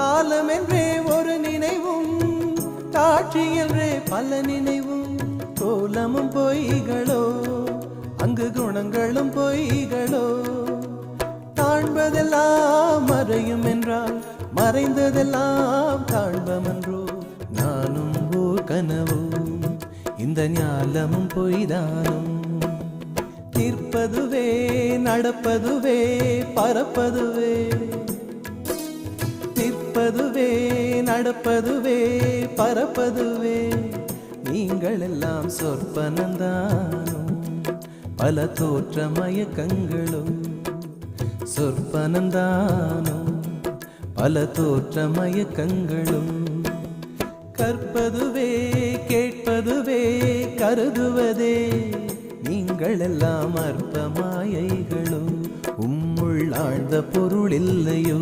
காலம் என்றே ஒரு நினைவும், காட்சி என்றே பல நினைவும், கோலமும் பொய்களோ அங்கு குணங்களும் பொய்களோ. காண்பதெல்லாம் மறையும் என்றால் மறைந்ததெல்லாம் காண்பமன்றோ. நானும் ஓர் கனவோ இந்த ஞாலமும் பொய்தானும். நிற்பதுவே நடப்பதுவே பறப்பதுவே, நிற்பதுவே நடப்பதுவே பறப்பதுவே. நீங்கள் எல்லாம் சொற்பனந்தானும் பல தோற்ற மயக்கங்களும். சொற்பனந்தானும் பல தோற்ற மயக்கங்களும். கற்பதுவே கேட்பதுவே கருதுவதே, நீங்கள் எல்லாம் அற்ப மாயைகளோ. உம்முள் ஆழ்ந்த பொருள் இல்லையோ.